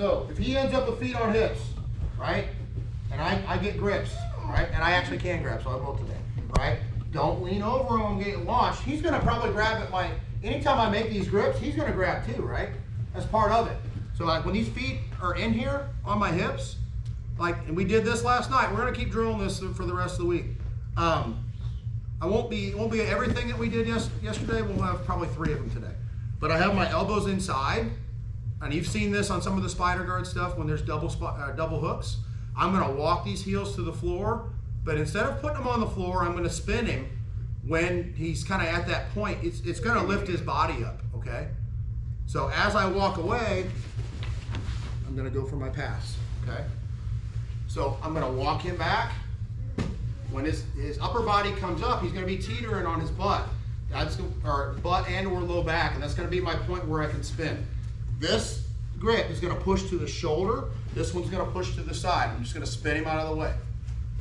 So if he ends up with feet on hips, right, and I get grips, right, and I actually can grab, so I will today, right, don't lean over him and get launched. He's going to probably grab at anytime I make these grips, he's going to grab too, right? That's part of it. So like when these feet are in here on my hips, and we did this last night, we're going to keep drilling this for the rest of the week. It won't be everything that we did yesterday. We'll have probably 3 of them today. But I have my elbows inside, and you've seen this on some of the spider guard stuff when there's double hooks. I'm going to walk these heels to the floor, but instead of putting them on the floor, I'm going to spin him when he's kind of at that point. It's going to lift his body up, okay? So as I walk away, I'm going to go for my pass, okay? So I'm going to walk him back. When his upper body comes up, he's going to be teetering on his butt. Or butt and or low back, and that's going to be my point where I can spin. This grip is going to push to the shoulder. This one's going to push to the side. I'm just going to spin him out of the way.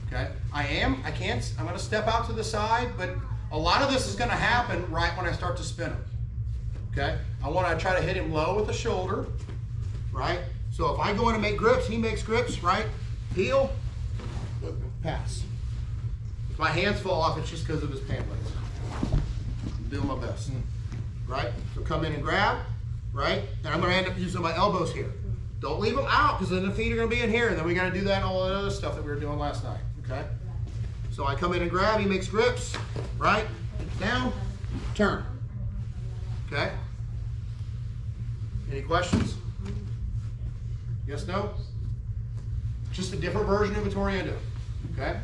Okay? I'm going to step out to the side, but a lot of this is going to happen right when I start to spin him. Okay? I want to try to hit him low with the shoulder, right? So if I go in and make grips, he makes grips, right? Heel, pass. If my hands fall off, it's just because of his pant legs. I'm doing my best, right? So come in and grab, right? And I'm going to end up using my elbows here. Don't leave them out because then the feet are going to be in here, and then we got to do that and all that other stuff that we were doing last night, okay? So I come in and grab, he makes grips, right? Down, turn, okay? Any questions? Yes, no? Just a different version of a Toriendo, okay?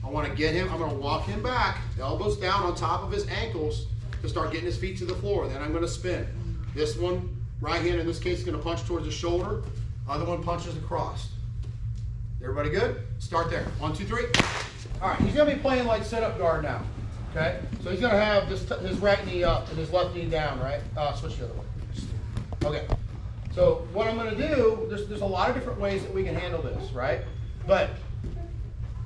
I want to get him, I'm going to walk him back, elbows down on top of his ankles to start getting his feet to the floor. Then I'm going to spin. This one, right hand in this case, is going to punch towards the shoulder. Other one punches across. Everybody good? Start there. 1, 2, 3. All right, he's going to be playing like sit-up guard now, okay? So he's going to have his right knee up and his left knee down, right? Switch the other way. Okay. So what I'm going to do, there's a lot of different ways that we can handle this, right? But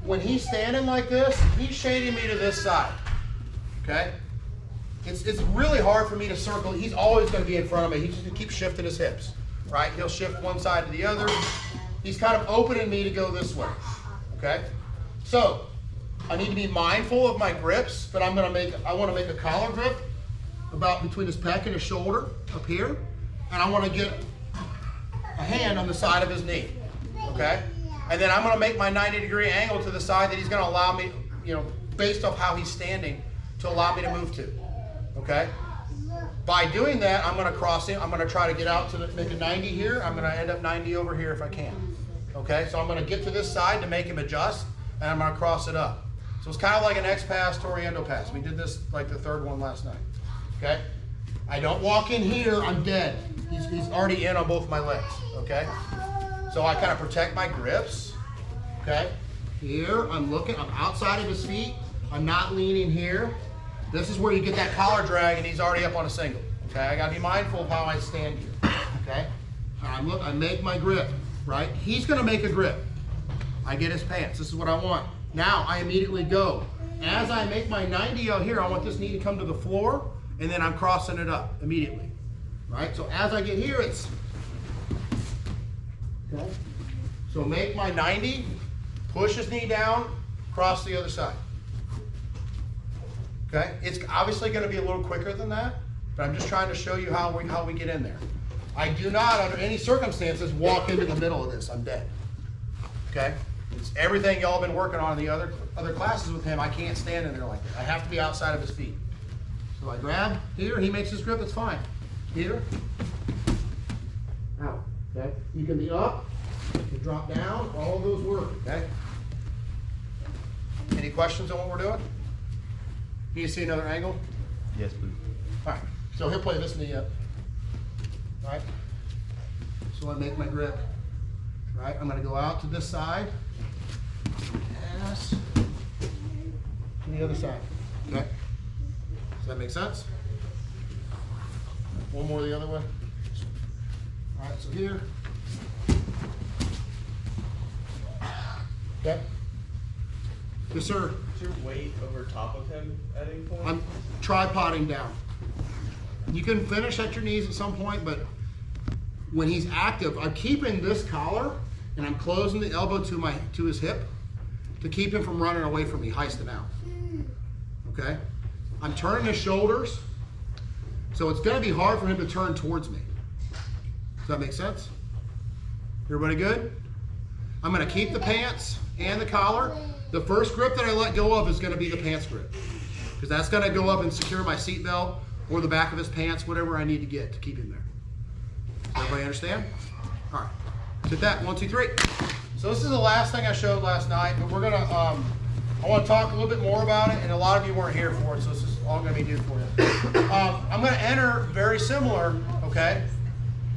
when he's standing like this, he's shading me to this side, okay? It's really hard for me to circle. He's always going to be in front of me. He's just going to keep shifting his hips, right? He'll shift one side to the other. He's kind of opening me to go this way, okay? So I need to be mindful of my grips, but I want to make a collar grip about between his pec and his shoulder up here, and I want to get a hand on the side of his knee, okay? And then I'm going to make my 90-degree angle to the side that he's going to allow me, based off how he's standing, to allow me to move to, okay? By doing that, I'm going to cross him. I'm going to try to get out to make a 90 here. I'm going to end up 90 over here if I can, okay? So I'm going to get to this side to make him adjust, and I'm going to cross it up. So it's kind of like an X-pass, Toriendo pass. We did this like the third one last night, okay? I don't walk in here, I'm dead. He's already in on both my legs, okay? So I kind of protect my grips, okay? Here, I'm outside of his feet. I'm not leaning here. This is where you get that collar drag and he's already up on a single, okay? I gotta be mindful of how I stand here, okay? I make my grip, right? He's gonna make a grip. I get his pants, this is what I want. Now I immediately go. As I make my 90 out here, I want this knee to come to the floor, and then I'm crossing it up immediately, right? So as I get here, it's, okay? So make my 90, push his knee down, cross the other side, okay? It's obviously gonna be a little quicker than that, but I'm just trying to show you how we get in there. I do not, under any circumstances, walk into the middle of this, I'm dead, okay? It's everything y'all been working on in the other classes with him. I can't stand in there like that. I have to be outside of his feet. So I grab here, he makes his grip, it's fine. Here, out, okay? You can be up, you can drop down, all of those work, okay? Any questions on what we're doing? Can you see another angle? Yes, please. All right, so he'll play this knee up, all right? So I make my grip, right? I'm gonna go out to this side, pass to the other side, okay? Does that make sense? One more the other way. All right, so here. Okay. Yes, sir. Is your weight over top of him at any point? I'm tripoding down. You can finish at your knees at some point, but when he's active, I'm keeping this collar and I'm closing the elbow to his hip to keep him from running away from me, heisting out. Okay? I'm turning his shoulders, so it's going to be hard for him to turn towards me. Does that make sense? Everybody good? I'm going to keep the pants and the collar. The first grip that I let go of is going to be the pants grip, because that's going to go up and secure my seat belt or the back of his pants, whatever I need to get to keep him there. Everybody understand? All right. Hit that. 1, 2, 3. So this is the last thing I showed last night, but we're going to, I want to talk a little bit more about it, and a lot of you weren't here for it, so this is all going to be new for you. I'm going to enter very similar, okay,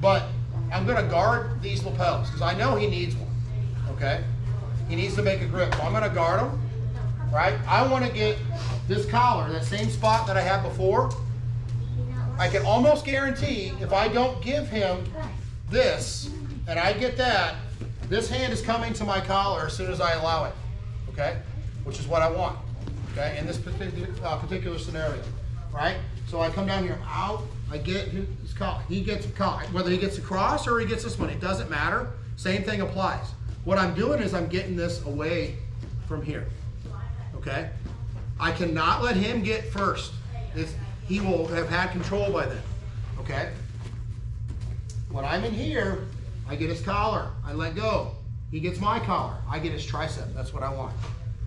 but I'm going to guard these lapels, because I know he needs one, okay? He needs to make a grip, so I'm going to guard him, right? I want to get this collar, that same spot that I had before. I can almost guarantee if I don't give him this, and I get that, this hand is coming to my collar as soon as I allow it, okay? Which is what I want, okay, in this particular scenario, right? So I come down here, out, I get his collar. He gets a collar. Whether he gets across or he gets this one, it doesn't matter. Same thing applies. What I'm doing is I'm getting this away from here, okay? I cannot let him get first. He will have had control by then, okay? When I'm in here, I get his collar. I let go. He gets my collar. I get his tricep. That's what I want.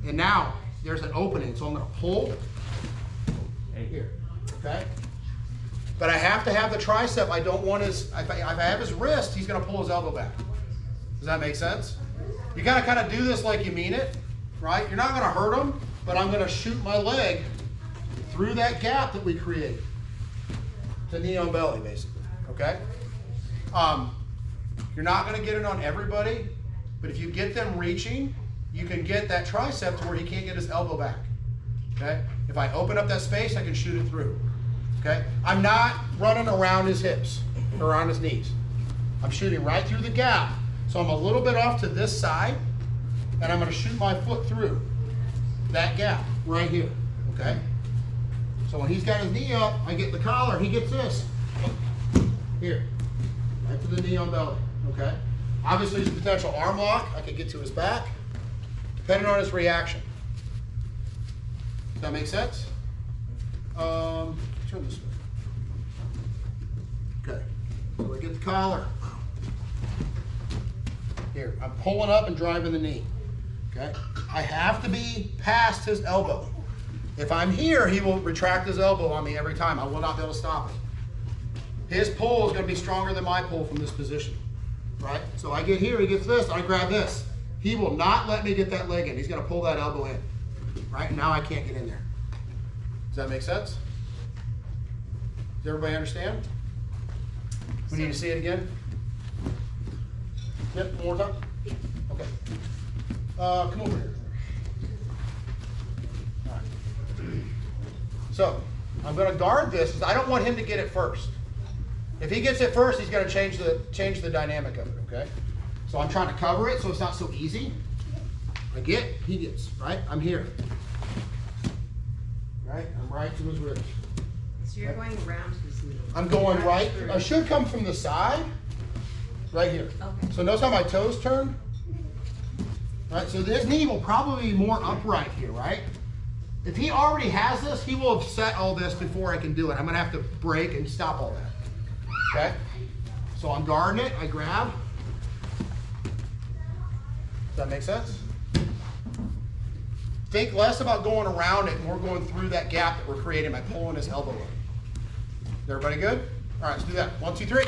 And now there's an opening, so I'm going to pull here, okay? But I have to have the tricep. I don't want his, if I have his wrist, he's going to pull his elbow back. Does that make sense? You got to kind of do this like you mean it, right? You're not going to hurt him, but I'm going to shoot my leg through that gap that we create to knee on belly, basically, okay? You're not going to get it on everybody, but if you get them reaching, you can get that tricep to where he can't get his elbow back, okay? If I open up that space, I can shoot it through, okay? I'm not running around his hips or around his knees. I'm shooting right through the gap, so I'm a little bit off to this side, and I'm going to shoot my foot through that gap right here, okay? So when he's got his knee up, I get the collar, he gets this. Here, right to the knee on belly, okay? Obviously, there's a potential arm lock. I could get to his back, depending on his reaction. Does that make sense? Turn this way. Okay, so I get the collar. Here, I'm pulling up and driving the knee, okay? I have to be past his elbow. If I'm here, he will retract his elbow on me every time. I will not be able to stop it. His pull is going to be stronger than my pull from this position, right? So I get here, he gets this, I grab this. He will not let me get that leg in. He's going to pull that elbow in, right? Now I can't get in there. Does that make sense? Does everybody understand? We need to see it again? Yep, one more time? Yeah. Okay. Come over here. So I'm going to guard this because I don't want him to get it first. If he gets it first, he's going to change the dynamic of it, okay? So I'm trying to cover it so it's not so easy. I get, he gets, right? I'm here. Right? I'm right to his ribs. So you're going around his knee. I'm going right. Through. I should come from the side, right here. Okay. So notice how my toes turn? Right? So his knee will probably be more upright here, right? If he already has this, he will have set all this before I can do it. I'm going to have to break and stop all that. Okay? So I'm guarding it. I grab. Does that make sense? Think less about going around it and more going through that gap that we're creating by pulling his elbow in. Is everybody good? All right, let's do that. 1, 2, 3.